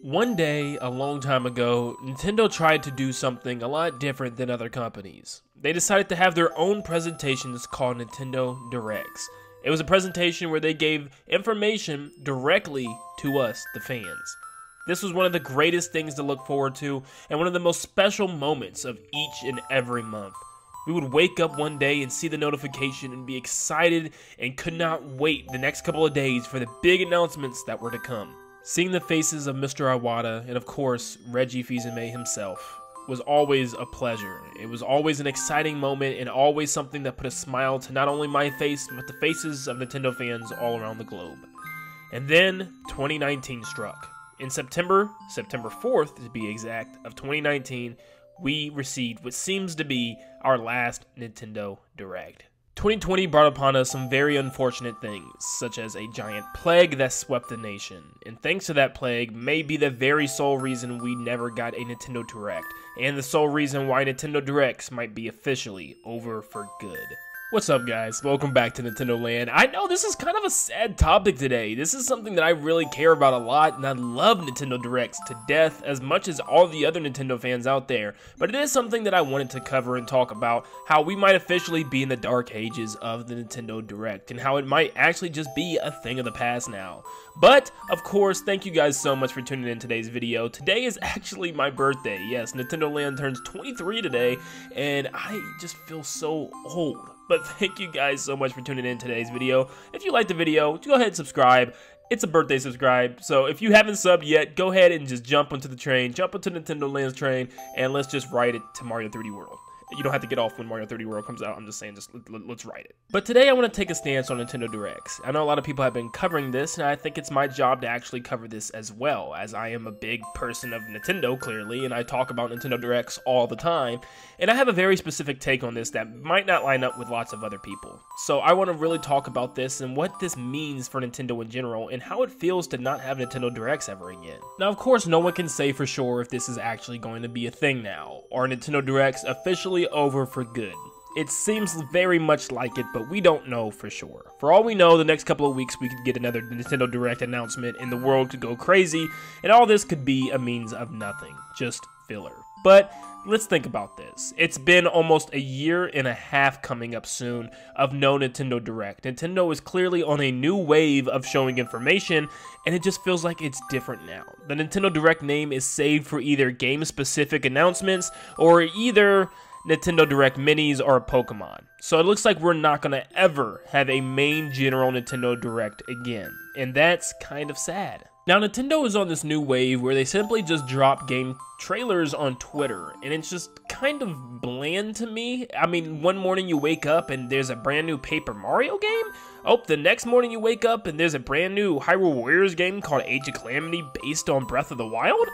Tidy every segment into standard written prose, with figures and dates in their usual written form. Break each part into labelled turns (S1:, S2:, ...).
S1: One day, a long time ago, Nintendo tried to do something a lot different than other companies. They decided to have their own presentations called Nintendo Directs. It was a presentation where they gave information directly to us, the fans. This was one of the greatest things to look forward to and one of the most special moments of each and every month. We would wake up one day and see the notification and be excited and could not wait the next couple of days for the big announcements that were to come. Seeing the faces of Mr. Iwata and of course Reggie Fils-Aimé himself was always a pleasure. It was always an exciting moment and always something that put a smile to not only my face but the faces of Nintendo fans all around the globe. And then 2019 struck. In September 4th to be exact, of 2019, we received what seems to be our last Nintendo Direct. 2020 brought upon us some very unfortunate things, such as a giant plague that swept the nation, and thanks to that plague may be the very sole reason we never got a Nintendo Direct, and the sole reason why Nintendo Directs might be officially over for good. What's up guys, welcome back to Nintendo Land. I know this is kind of a sad topic today. This is something that I really care about a lot, and I love Nintendo Directs to death as much as all the other Nintendo fans out there. But it is something that I wanted to cover and talk about, how we might officially be in the dark ages of the Nintendo Direct, and how it might actually just be a thing of the past now. But, of course, thank you guys so much for tuning in today's video. Today is actually my birthday. Yes, Nintendo Land turns 23 today, and I just feel so old. But thank you guys so much for tuning in today's video. If you liked the video, go ahead and subscribe. It's a birthday subscribe, so if you haven't subbed yet, go ahead and just jump onto the train, jump onto Nintendo Land's train, and let's just ride it to Mario 3D World. You don't have to get off when Mario 3D World comes out. I'm just saying, just let's ride it. But today I want to take a stance on Nintendo Directs. I know a lot of people have been covering this, and I think it's my job to actually cover this as well, as I am a big person of Nintendo, clearly, and I talk about Nintendo Directs all the time. And I have a very specific take on this that might not line up with lots of other people. So I want to really talk about this and what this means for Nintendo in general, and how it feels to not have Nintendo Directs ever again. Now, of course, no one can say for sure if this is actually going to be a thing now, or Nintendo Directs officially over for good. It seems very much like it, but we don't know for sure. For all we know, the next couple of weeks we could get another Nintendo Direct announcement and the world could go crazy, and all this could be a means of nothing, just filler. But let's think about this. It's been almost a year and a half coming up soon of no Nintendo Direct. Nintendo is clearly on a new wave of showing information, and it just feels like it's different now. The Nintendo Direct name is saved for either game-specific announcements or either Nintendo Direct Minis or Pokemon. So it looks like we're not going to ever have a main general Nintendo Direct again, and that's kind of sad. Now, Nintendo is on this new wave where they simply just drop game trailers on Twitter, and it's just kind of bland to me. I mean, one morning you wake up and there's a brand new Paper Mario game? Oh, the next morning you wake up and there's a brand new Hyrule Warriors game called Age of Calamity based on Breath of the Wild?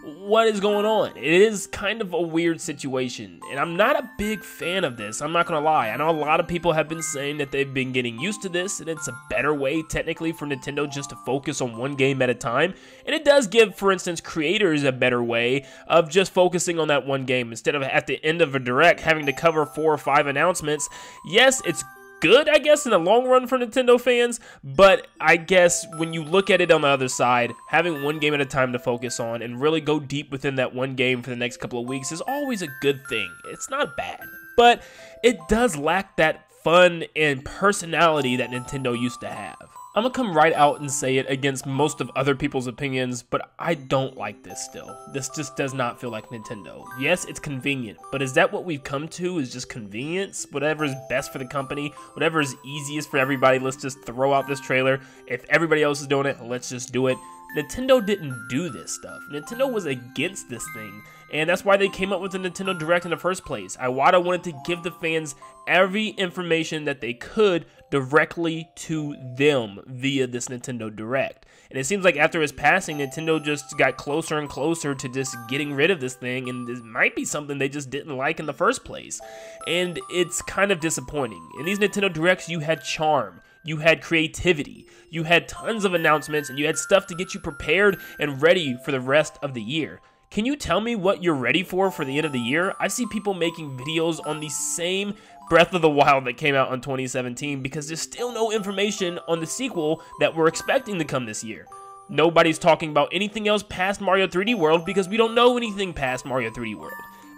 S1: What is going on? It is kind of a weird situation, and I'm not a big fan of this, I'm not gonna lie. I know a lot of people have been saying that they've been getting used to this, and it's a better way, technically, for Nintendo just to focus on one game at a time, and it does give, for instance, creators a better way of just focusing on that one game, instead of at the end of a Direct having to cover 4 or 5 announcements. Yes, it's good, I guess, in the long run for Nintendo fans, but I guess when you look at it on the other side, having one game at a time to focus on and really go deep within that one game for the next couple of weeks is always a good thing. It's not bad, but it does lack that fun and personality that Nintendo used to have. I'm gonna come right out and say it against most of other people's opinions, but I don't like this still. This just does not feel like Nintendo. Yes, it's convenient, but is that what we've come to, is just convenience? Whatever is best for the company, whatever is easiest for everybody, let's just throw out this trailer. If everybody else is doing it, let's just do it. Nintendo didn't do this stuff. Nintendo was against this thing, and that's why they came up with the Nintendo Direct in the first place. Iwata wanted to give the fans every information that they could directly to them via this Nintendo Direct. And it seems like after his passing, Nintendo just got closer and closer to just getting rid of this thing, and this might be something they just didn't like in the first place. And it's kind of disappointing. In these Nintendo Directs, you had charm. You had creativity, you had tons of announcements, and you had stuff to get you prepared and ready for the rest of the year. Can you tell me what you're ready for the end of the year? I see people making videos on the same Breath of the Wild that came out in 2017 because there's still no information on the sequel that we're expecting to come this year. Nobody's talking about anything else past Mario 3D World because we don't know anything past Mario 3D World.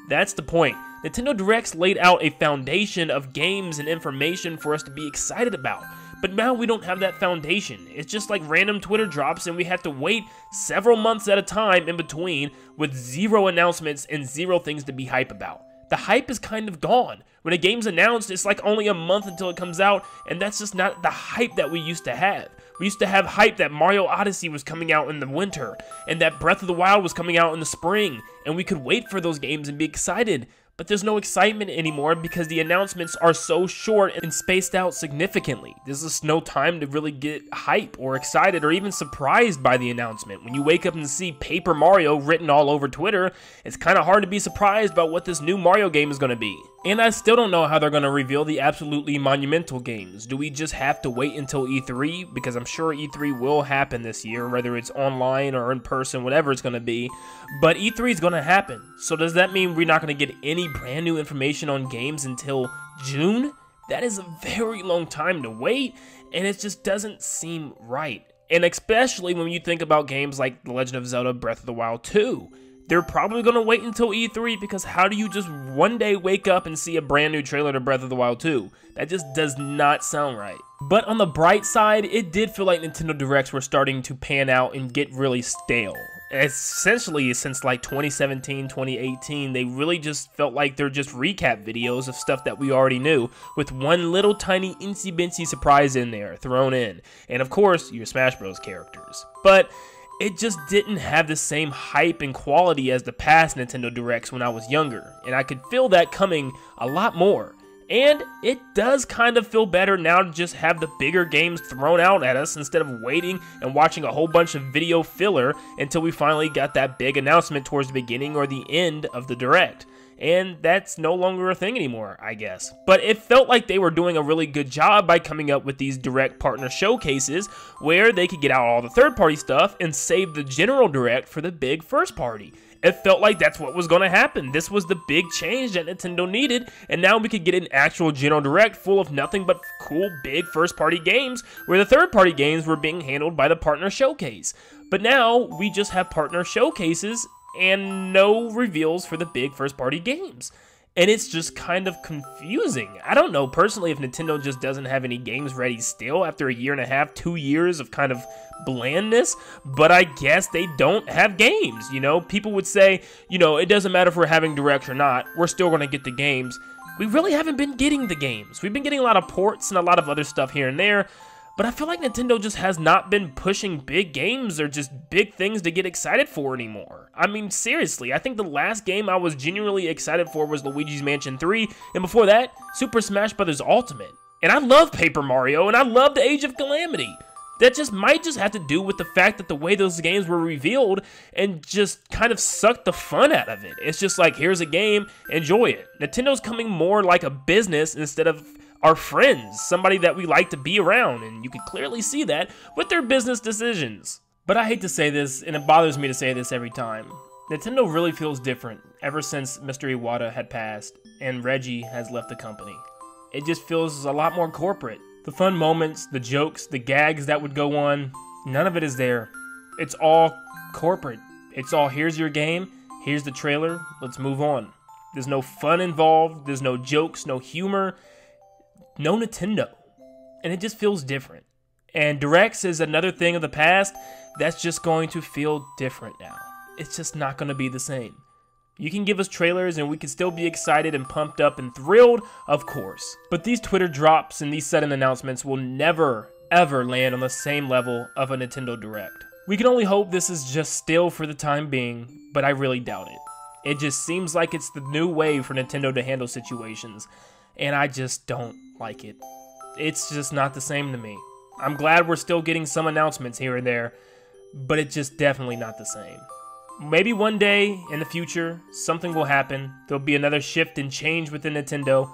S1: That's the point. Nintendo Directs laid out a foundation of games and information for us to be excited about. But now we don't have that foundation. It's just like random Twitter drops and we have to wait several months at a time in between with zero announcements and zero things to be hype about. The hype is kind of gone. When a game's announced, it's like only a month until it comes out, and that's just not the hype that we used to have. We used to have hype that Mario Odyssey was coming out in the winter, and that Breath of the Wild was coming out in the spring, and we could wait for those games and be excited. But there's no excitement anymore because the announcements are so short and spaced out significantly. There's just no time to really get hype or excited or even surprised by the announcement. When you wake up and see Paper Mario written all over Twitter, it's kind of hard to be surprised about what this new Mario game is going to be. And I still don't know how they're going to reveal the absolutely monumental games. Do we just have to wait until E3? Because I'm sure E3 will happen this year, whether it's online or in person, whatever it's going to be. But E3 is going to happen. So does that mean we're not going to get any brand new information on games until June? That is a very long time to wait, and it just doesn't seem right. And especially when you think about games like The Legend of Zelda Breath of the Wild 2. They're probably going to wait until E3 because how do you just one day wake up and see a brand new trailer to Breath of the Wild 2? That just does not sound right. But on the bright side, it did feel like Nintendo Directs were starting to pan out and get really stale. Essentially, since like 2017, 2018, they really just felt like they're just recap videos of stuff that we already knew, with one little tiny insy-bincy surprise in there thrown in. And of course, your Smash Bros. Characters. But it just didn't have the same hype and quality as the past Nintendo Directs when I was younger, and I could feel that coming a lot more. And it does kind of feel better now to just have the bigger games thrown out at us instead of waiting and watching a whole bunch of video filler until we finally got that big announcement towards the beginning or the end of the Direct. And that's no longer a thing anymore, I guess. But it felt like they were doing a really good job by coming up with these Direct partner showcases where they could get out all the third-party stuff and save the general Direct for the big first-party. It felt like that's what was going to happen. This was the big change that Nintendo needed, and now we could get an actual general Direct full of nothing but cool, big first-party games, where the third-party games were being handled by the partner showcase. But now, we just have partner showcases and no reveals for the big first-party games. And it's just kind of confusing. I don't know personally if Nintendo just doesn't have any games ready still after a year and a half, 2 years of kind of blandness, but I guess they don't have games, you know? People would say, you know, it doesn't matter if we're having Directs or not, we're still going to get the games. We really haven't been getting the games. We've been getting a lot of ports and a lot of other stuff here and there, but I feel like Nintendo just has not been pushing big games or just big things to get excited for anymore. I mean, seriously, I think the last game I was genuinely excited for was Luigi's Mansion 3, and before that, Super Smash Bros. Ultimate. And I love Paper Mario, and I love the Age of Calamity. That just might just have to do with the fact that the way those games were revealed and just kind of sucked the fun out of it. It's just like, here's a game, enjoy it. Nintendo's coming more like a business instead of our friends, somebody that we like to be around, and you can clearly see that with their business decisions. But I hate to say this, and it bothers me to say this every time. Nintendo really feels different ever since Mr. Iwata had passed and Reggie has left the company. It just feels a lot more corporate. The fun moments, the jokes, the gags that would go on, none of it is there. It's all corporate. It's all, here's your game, here's the trailer, let's move on. There's no fun involved, there's no jokes, no humor, no Nintendo. And it just feels different. And Directs is another thing of the past that's just going to feel different now. It's just not going to be the same. You can give us trailers and we can still be excited and pumped up and thrilled, of course. But these Twitter drops and these sudden announcements will never, ever land on the same level of a Nintendo Direct. We can only hope this is just still for the time being, but I really doubt it. It just seems like it's the new way for Nintendo to handle situations, and I just don't like it. It's just not the same to me. I'm glad we're still getting some announcements here and there, but it's just definitely not the same. Maybe one day in the future, something will happen. There'll be another shift and change within Nintendo,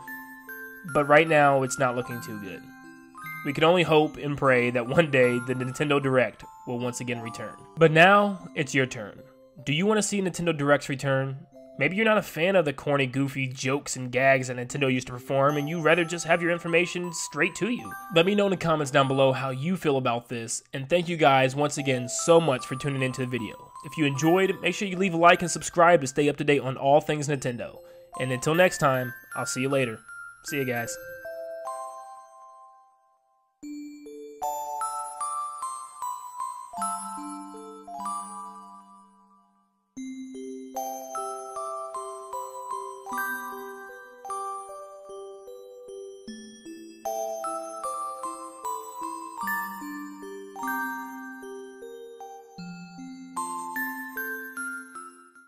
S1: but right now, it's not looking too good. We can only hope and pray that one day the Nintendo Direct will once again return. But now, it's your turn. Do you want to see Nintendo Directs return? Maybe you're not a fan of the corny, goofy jokes and gags that Nintendo used to perform, and you'd rather just have your information straight to you. Let me know in the comments down below how you feel about this, and thank you guys once again so much for tuning into the video. If you enjoyed, make sure you leave a like and subscribe to stay up to date on all things Nintendo. And until next time, I'll see you later. See you guys.